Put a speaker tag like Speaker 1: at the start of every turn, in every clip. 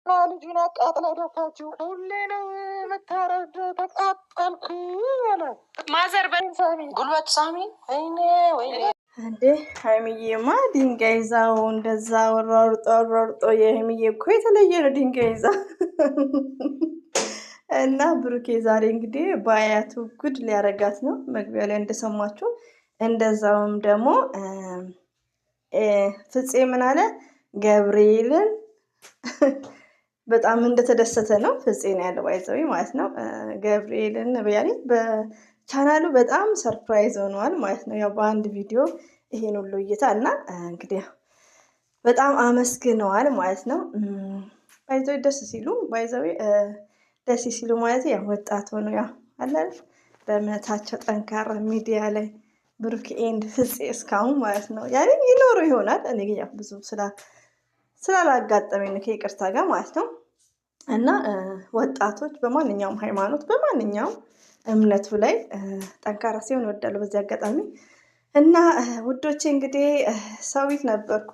Speaker 1: ልጁን አቃጥላ ደፋችው። ሁሌ ነው መታረድ ተቃጠልኩ አለ ማዘር ጉልበት ሳሚ ወይ እንዴ ሀይሚዬማ ድንጋይ ይዛው እንደዛ ወራርጦ የሀይሚዬ እኮ የተለየ ነው ድንጋይ ይዛ እና ብሩኬ ዛሬ እንግዲህ በአያቱ ጉድ ሊያረጋት ነው። መግቢያ ላይ እንደሰማችሁ እንደዛውም ደግሞ ፍፄ ምን አለ ገብርኤልን በጣም እንደተደሰተ ነው። ፍፄ ነው ያለው ባይዘዊ ማለት ነው። ገብርኤልን ያኔ በቻናሉ በጣም ሰርፕራይዝ ሆነዋል ማለት ነው። ያው በአንድ ቪዲዮ ይሄን ሁሉ እይታ እና እንግዲህ በጣም አመስግነዋል ማለት ነው። ባይዘዊ ደስ ሲሉ ባይዘዊ ደስ ሲሉ ማለት ያው ወጣት ሆኖ ያው አለ በእምነታቸው ጠንካራ ሚዲያ ላይ ብሩክ ኤንድ ፍፄ እስካሁን ማለት ነው ያኔ ይኖሩ ይሆናል። እኔ ግን ያው ብዙ ስላላጋጠመኝ ከይቅርታ ጋር ማለት ነው። እና ወጣቶች በማንኛውም ሃይማኖት በማንኛውም እምነቱ ላይ ጠንካራ ሲሆን እወዳለሁ በዚህ አጋጣሚ። እና ውዶቼ እንግዲህ ሰው ቤት ነበርኩ፣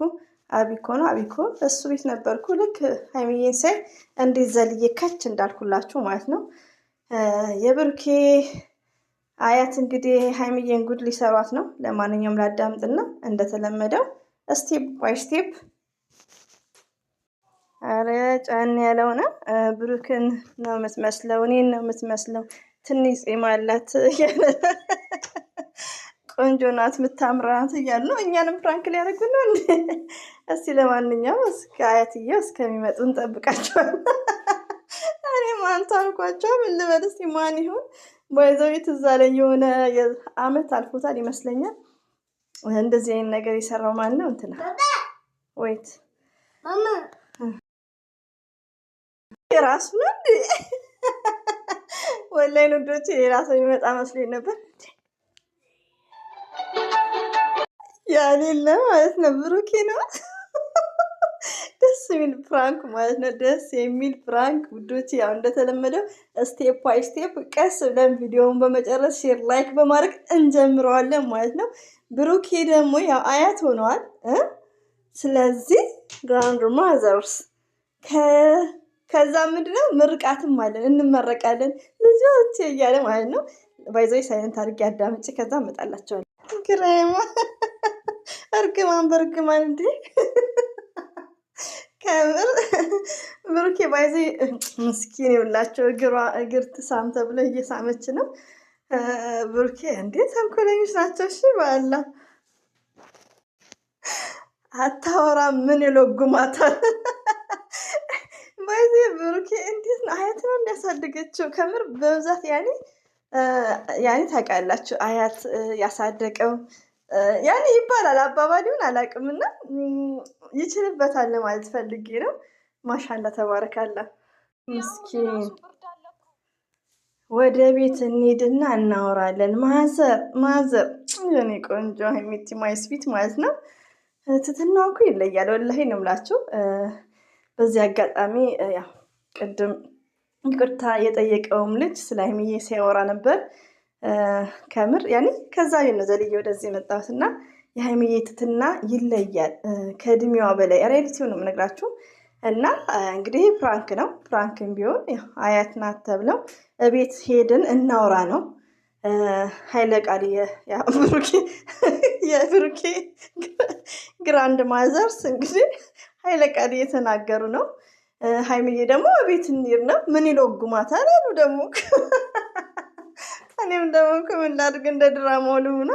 Speaker 1: አቢኮ ነው አቢኮ እሱ ቤት ነበርኩ። ልክ ሀይሚዬን ሳይ እንዴት ዘልዬ ከች እንዳልኩላችሁ ማለት ነው። የብሩኬ አያት እንግዲህ ሀይሚዬን ጉድ ሊሰሯት ነው። ለማንኛውም ላዳምጥና እንደተለመደው ስቴፕ ባይ ስቴፕ አረ ጫን ያለው ነው። ብሩክን ነው የምትመስለው፣ እኔን ነው የምትመስለው፣ ትንሽ ጺም አላት ቆንጆ ናት፣ የምታምራት እያሉ ነው። እኛንም ፍራንክ ሊያደርጉ ነው እንዴ? እስቲ ለማንኛውም እስከ አያትዬው እስከሚመጡ እንጠብቃቸዋል። እኔ ማን ታልኳቸው ምን ልበል እስቲ ማን ይሁን? ባይዘው ትዝ አለኝ የሆነ አመት አልፎታል ይመስለኛል እንደዚህ አይነት ነገር የሰራው ማን ነው? እንትና ወይት ማማ የራሱ ነው እንዴ? ወላሂ ንዶች የራሱ የሚመጣ መስሎኝ ነበር። ያሌለ ማለት ነው ብሩኬ ነው። ደስ የሚል ፕራንክ ማለት ነው። ደስ የሚል ፕራንክ ውዶች፣ ያው እንደተለመደው ስቴፕ ባይ ስቴፕ ቀስ ብለን ቪዲዮውን በመጨረስ ሼር ላይክ በማድረግ እንጀምረዋለን ማለት ነው። ብሩኬ ደግሞ ያው አያት ሆነዋል። ስለዚህ ግራንድ ማዘርስ ከዛ ምንድነው ምርቃትም አለን፣ እንመረቃለን ልጆች እያለ ማለት ነው። ባይዘይ ሳይለንት አድርጌ አዳምጪ ከዛ እመጣላቸዋለሁ። ግሬማ እርግማን በእርግማን እንዴ ከምር ብሩኬ ባይዘ ምስኪን ይውላቸው እግር ትሳም ተብሎ እየሳመች ነው። ብሩኬ እንዴ ተንኮለኞች ናቸው። እሺ ባላ አታወራ ምን ይለጉማታል። ባይዘ ብሩኬ እንዴት ነው አያት ነው እንዲያሳደገችው ከምር በብዛት ያኔ ታውቃላችሁ አያት ያሳደቀው ያኔ ይባላል አባባሊውን አላውቅምና ይችልበታል ማለት ፈልጌ ነው። ማሻላ ተባረካላ። ምስኪን ወደ ቤት እንሂድና እናወራለን። ማዘር የኔ ቆንጆ ሀይሚቲ ማይስፊት ማለት ነው። ትትናው እኮ ይለያል ወላሂ ነው የምላችሁ። በዚህ አጋጣሚ ያው ቅድም ይቅርታ የጠየቀውም ልጅ ስለ ሀይሚዬ ሲያወራ ነበር። ከምር ያኔ ከዛ ነው ዘልዬ ወደዚህ የመጣሁት እና የሀይሚዬ ትትና ይለያል ከእድሜዋ በላይ ሪያሊቲው ነው የምነግራችሁ። እና እንግዲህ ፕራንክ ነው። ፕራንክም ቢሆን አያት ናት ተብለው እቤት ሄድን እናውራ ነው። ሀይለ ቃል የብሩኬ ግራንድ ማዘርስ እንግዲህ ሀይለ ቃል እየተናገሩ ነው። ሀይሚዬ ደግሞ እቤት እንሂድ ነው። ምን ይለጉማታል አሉ ደግሞ እኔም ደግሞ ምን ላድርግ እንደ ድራማው ልሁና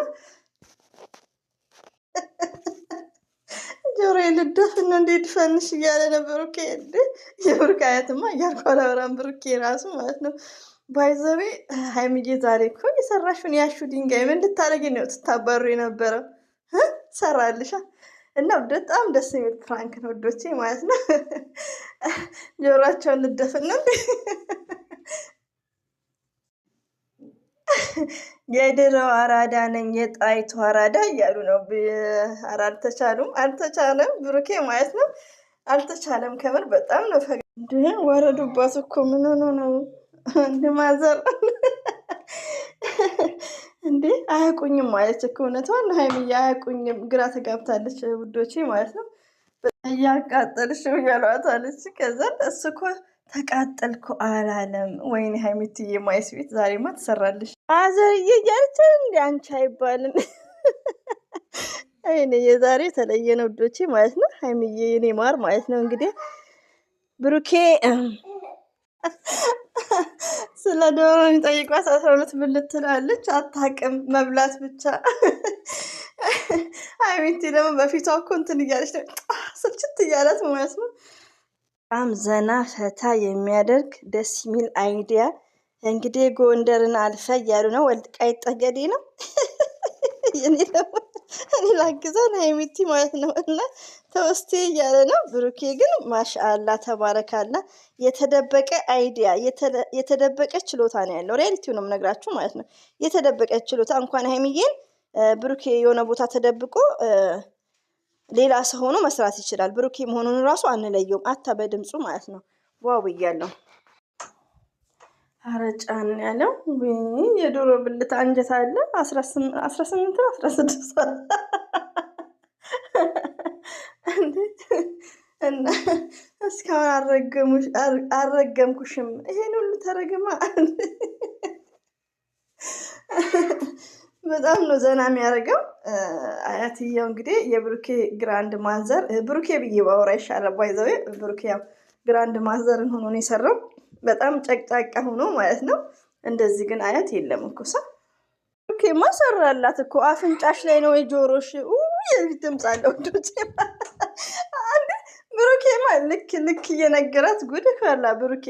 Speaker 1: ጆሮ ልደፍን እንዴ ድፈንሽ እያለ ነበር። ኦኬ እንዴ የብሩክ አያትማ እያልኩ አላወራም። ብሩኬ ራሱ ማለት ነው። ባይዘዌ ሀይሚዬ ዛሬ እኮ የሰራሽውን ያሹ ድንጋይ ምን ልታደርጊ ነው ትታባሩ የነበረው? ሰራልሻ እና በጣም ደስ የሚል ፕራንክ ነው ወዶቼ ማለት ነው። ጆሮአቸውን ልደፍን ነው የድሮ አራዳ ነኝ የጣይቱ አራዳ እያሉ ነው። አልተቻለም ብሩኬ ማለት ነው። አልተቻለም ከምር በጣም ነው እንደ ወረዱባት እኮ ምን ሆኖ ነው ማዘር እንዴ አያውቁኝም ማለት እኮ እውነቷን ሀይሚዬ አያውቁኝም። ግራ ተጋብታለች ውዶቼ ማለት ነው። እያቃጠልሽው እያሏታለች። ከዛ እሱ እኮ ተቃጠልኩ አላለም። ወይኔ ሀይሚትዬ ማይስ ቤት ዛሬማ ትሰራልሽ። አዘርዬ እያለች እንዲ አንቺ አይባልም። አይኔ የዛሬ የተለየ ነው ውዶቼ ማለት ነው። ሀይሚዬ የኔ ማር ማለት ነው። እንግዲህ ብሩኬ ስለ ዶሮ የሚጠይቋት 12 ብልት ትላለች። አታውቅም መብላት ብቻ። ሀይሚቲ ደግሞ በፊቷ እኮ እንትን እያለች ነው ስልችት እያላት ማለት ነው። በጣም ዘና ፈታ የሚያደርግ ደስ የሚል አይዲያ እንግዲህ ጎንደርን አልፈ እያሉ ነው። ወልቃይት ጠገዴ ነው። እኔ ደግሞ እኔ ላግዛን ሀይሚቲ ማለት ነው። እና ተወስቴ እያለ ነው። ብሩኬ ግን ማሻአላ ተባረካላ። የተደበቀ አይዲያ የተደበቀ ችሎታ ነው ያለው። ሪያሊቲው ነው የምነግራችሁ ማለት ነው። የተደበቀ ችሎታ እንኳን ሀይሚዬን ብሩኬ የሆነ ቦታ ተደብቆ ሌላ ሰው ሆኖ መስራት ይችላል። ብሩኬ መሆኑን ራሱ አንለየውም። አታ በድምፁ ማለት ነው። ዋው ብያለሁ። አረጫን ያለው የዶሮ ብልት አንጀት አለ 18 16 እና እስካሁን አልረገምኩሽም። ይሄን ሁሉ ተረግማ በጣም ነው ዘና የሚያደርገው። አያትየው እንግዲህ የብሩኬ ግራንድ ማዘር ብሩኬ ብዬ ባወራ ይሻላል። ባይዘው ብሩኬ ያው ግራንድ ማዘርን ሆኖ ነው የሰራው። በጣም ጨቅጫቃ ሆኖ ማለት ነው። እንደዚህ ግን አያት የለም እኮ ሳ ብሩኬ ማሰራላት እኮ አፍንጫሽ ላይ ነው የጆሮሽ የፊት ድምፅ አለው ዶቼ አንድ ብሩኬማ ልክ እየነገራት ጉድ ፈላ። ብሩኬ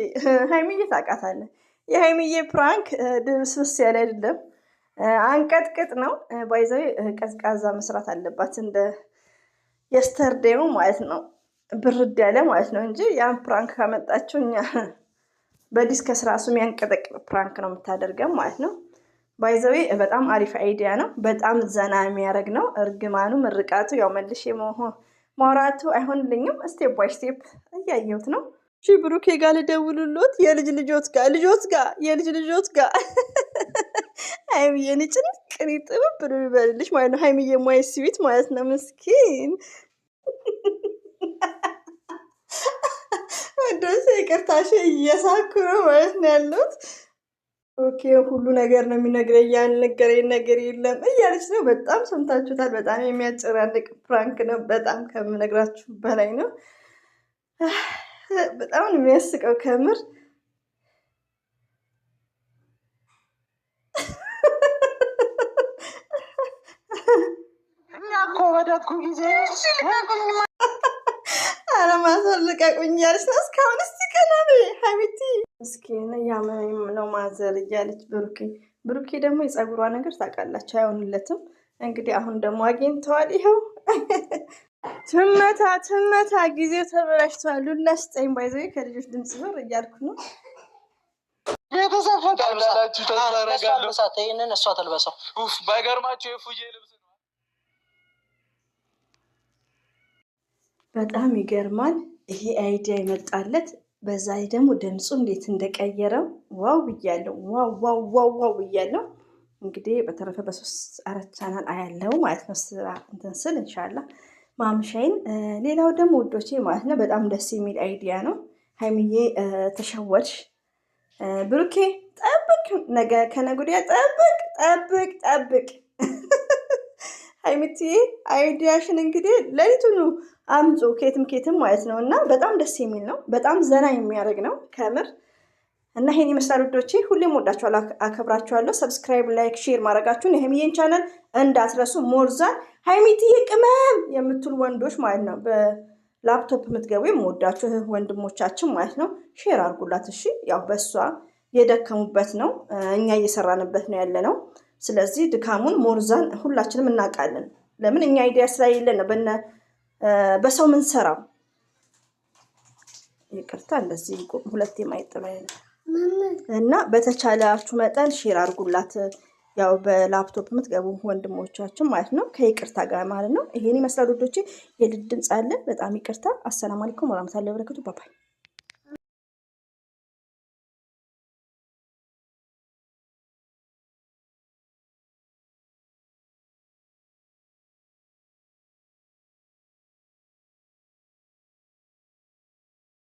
Speaker 1: ሀይሚዬ ታውቃታለህ። የሀይሚዬ ፕራንክ ድብስብስ ያለ አይደለም፣ አንቀጥቅጥ ነው። ባይዘው ቀዝቃዛ መስራት አለባት እንደ የስተርዴው ማለት ነው። ብርድ ያለ ማለት ነው እንጂ ያን ፕራንክ ካመጣችው እኛ በዲስከስ ራሱ የሚያንቀጠቅጥ ፕራንክ ነው የምታደርገው ማለት ነው። ባይዘዌ በጣም አሪፍ አይዲያ ነው። በጣም ዘና የሚያደርግ ነው። እርግማኑ ምርቃቱ ያው መልሼ ማውራቱ አይሆንልኝም። ስቴፕ ባይ ስቴፕ እያየሁት ነው። እሺ ብሩኬ ጋር ልደውሉሎት የልጅ ልጆት ጋር ሀይሚዬን ጭንቅሪ ጥብብ ብሎ ይበልልሽ ማለት ነው። ሀይሚዬ ማይስ ስዊት ማለት ነው። ምስኪን ወዶሴ ይቅርታሽ እየሳኩ ነው ማለት ነው ያለሁት። ኦኬ ሁሉ ነገር ነው የሚነግረኝ፣ ያልነገረኝ ነገር የለም እያለች ነው። በጣም ሰምታችሁታል። በጣም የሚያጨናንቅ ፕራንክ ነው። በጣም ከምነግራችሁ በላይ ነው። በጣም ነው የሚያስቀው ከምር። አለማዘር ልቀቁኝ እያለች ነው እስካሁን። እስቲ ቀናቤ ሀይሚቲ ምስኪን ያመመኝ ነው ማዘር እያለች ብሩኬ ደግሞ የፀጉሯ ነገር ታውቃላችሁ አይሆንለትም። እንግዲህ አሁን ደግሞ አግኝተዋል። ይኸው ትመታ ጊዜው ተበላሽተዋል። ሉላ ስጠኝ ባይዘ ከልጆች ድምፅ ዞር እያልኩ ነው። ይህንን እሷ ተልበሰው ባይገርማቸው የፉዬ ልብስ ነው። በጣም ይገርማል። ይሄ አይዲያ ይመጣለት። በዛ ላይ ደግሞ ድምፁ እንዴት እንደቀየረው ዋው ብያለሁ። ዋው ብያለሁ። እንግዲህ በተረፈ በ3-4 ቻናል አያለው ማለት ነው ስራ እንትን ስል እንሻላ ማምሻይን። ሌላው ደግሞ ውዶቼ ማለት ነው በጣም ደስ የሚል አይዲያ ነው። ሀይሚዬ ተሸወድሽ። ብሩኬ ጠብቅ፣ ነገ ከነገ ወዲያ ጠብቅ። ሀይሚትዬ አይዲያሽን እንግዲህ ሌሊቱን አምፁ ኬትም ማለት ነው። እና በጣም ደስ የሚል ነው። በጣም ዘና የሚያደርግ ነው ከምር። እና ይሄን ይመስላል ውዶቼ። ሁሌም ወዳችኋለሁ፣ አከብራችኋለሁ። ሰብስክራይብ፣ ላይክ፣ ሼር ማድረጋችሁን የሀይሚዬን ቻናል እንዳትረሱ። ሞርዛን ሀይሚትዬ ቅመም የምትሉ ወንዶች ማለት ነው በላፕቶፕ የምትገቡ የምወዳችሁ ወንድሞቻችን ማለት ነው ሼር አድርጉላት እሺ። ያው በእሷ የደከሙበት ነው፣ እኛ እየሰራንበት ነው ያለ ነው። ስለዚህ ድካሙን ሞርዛን ሁላችንም እናውቃለን። ለምን እኛ አይዲያ ስለሌለን ነው በሰው ምን ሰራው። ይቅርታ እንደዚህ ሁለቴ ማይጥበይ እና በተቻላችሁ መጠን ሼር አድርጉላት። ያው በላፕቶፕ የምትገቡ ወንድሞቻችን ማለት ነው ከይቅርታ ጋር ማለት ነው። ይሄን ይመስላል ውዶቼ። የልጅ ድምፅ አለ። በጣም ይቅርታ። አሰላሙ አለይኩም ወራህመቱላሂ ወበረካቱ። ባባይ